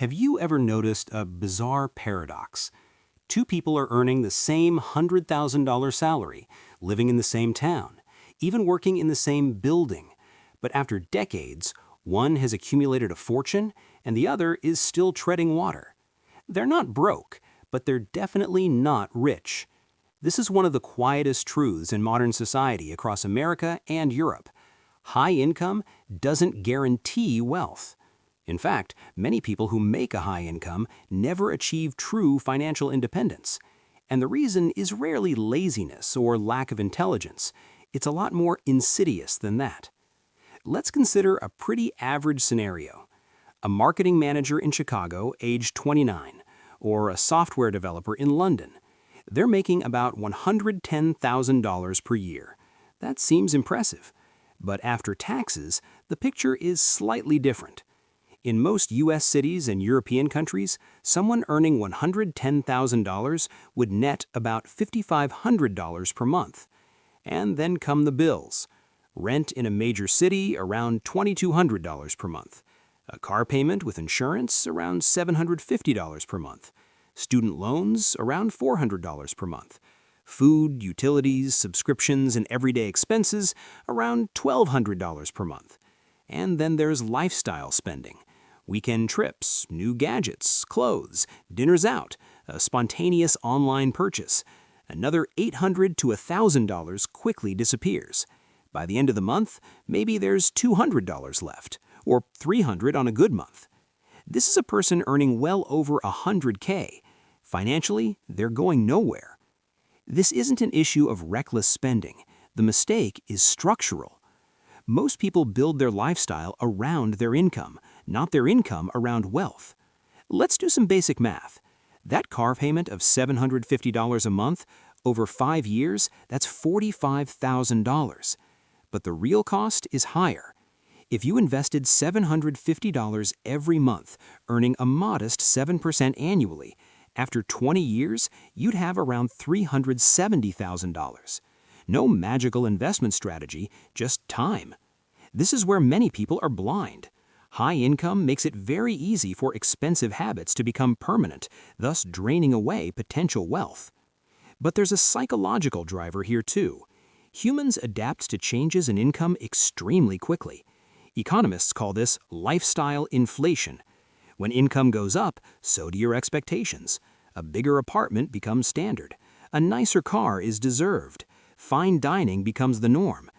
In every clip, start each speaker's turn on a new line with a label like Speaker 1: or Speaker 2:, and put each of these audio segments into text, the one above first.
Speaker 1: Have you ever noticed a bizarre paradox? Two people are earning the same $100,000 salary, living in the same town, even working in the same building. But after decades, one has accumulated a fortune and the other is still treading water. They're not broke, but they're definitely not rich. This is one of the quietest truths in modern society across America and Europe. High income doesn't guarantee wealth. In fact, many people who make a high income never achieve true financial independence. And the reason is rarely laziness or lack of intelligence. It's a lot more insidious than that. Let's consider a pretty average scenario. A marketing manager in Chicago, age 29, or a software developer in London. They're making about $110,000 per year. That seems impressive. But after taxes, the picture is slightly different. In most U.S. cities and European countries, someone earning $110,000 would net about $5,500 per month. And then come the bills. Rent in a major city around $2,200 per month. A car payment with insurance around $750 per month. Student loans around $400 per month. Food, utilities, subscriptions, and everyday expenses around $1,200 per month. And then there's lifestyle spending. Weekend trips, new gadgets, clothes, dinners out, a spontaneous online purchase. Another $800 to $1,000 quickly disappears. By the end of the month, maybe there's $200 left, or $300 on a good month. This is a person earning well over $100K. Financially, they're going nowhere. This isn't an issue of reckless spending. The mistake is structural. Most people build their lifestyle around their income, not their income around wealth. Let's do some basic math. That car payment of $750 a month, over 5 years, that's $45,000. But the real cost is higher. If you invested $750 every month, earning a modest 7% annually, after 20 years, you'd have around $370,000. No magical investment strategy, just time. This is where many people are blind. High income makes it very easy for expensive habits to become permanent, thus draining away potential wealth. But there's a psychological driver here too. Humans adapt to changes in income extremely quickly. Economists call this lifestyle inflation. When income goes up, so do your expectations. A bigger apartment becomes standard. A nicer car is deserved. Fine dining becomes the norm.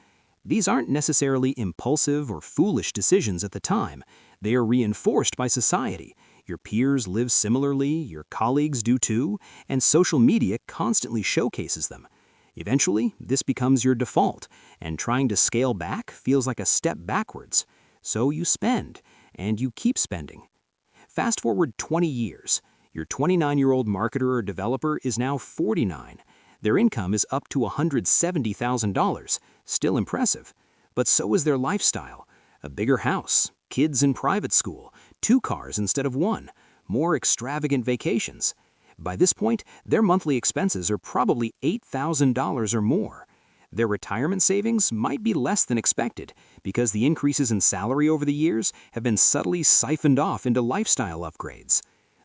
Speaker 1: These aren't necessarily impulsive or foolish decisions at the time. They are reinforced by society. Your peers live similarly, your colleagues do too, and social media constantly showcases them. Eventually, this becomes your default, and trying to scale back feels like a step backwards. So you spend, and you keep spending. Fast forward 20 years. Your 29-year-old marketer or developer is now 49. Their income is up to $170,000, still impressive. But so is their lifestyle. A bigger house, kids in private school, 2 cars instead of 1, more extravagant vacations. By this point, their monthly expenses are probably $8,000 or more. Their retirement savings might be less than expected because the increases in salary over the years have been subtly siphoned off into lifestyle upgrades.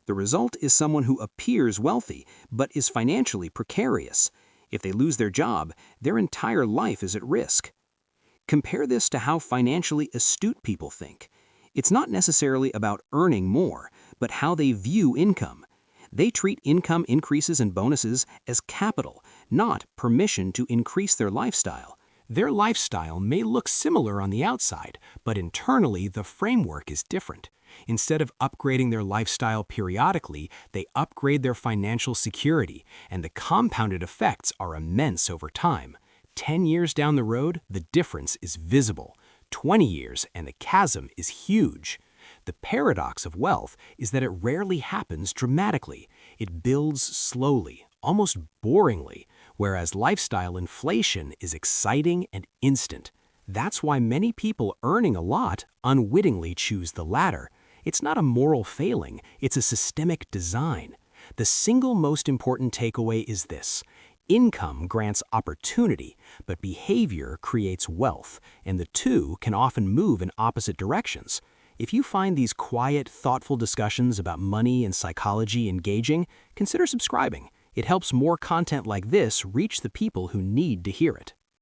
Speaker 1: The result is someone who appears wealthy but is financially precarious. If they lose their job, their entire life is at risk. Compare this to how financially astute people think. It's not necessarily about earning more, but how they view income. They treat income increases and bonuses as capital, not permission to increase their lifestyle. Their lifestyle may look similar on the outside, but internally the framework is different. Instead of upgrading their lifestyle periodically, they upgrade their financial security, and the compounded effects are immense over time. 10 years down the road, the difference is visible. 20 years, and the chasm is huge. The paradox of wealth is that it rarely happens dramatically. It builds slowly, almost boringly, whereas lifestyle inflation is exciting and instant. That's why many people earning a lot unwittingly choose the latter. It's not a moral failing, it's a systemic design. The single most important takeaway is this: income grants opportunity, but behavior creates wealth, and the two can often move in opposite directions. If you find these quiet, thoughtful discussions about money and psychology engaging, consider subscribing. It helps more content like this reach the people who need to hear it.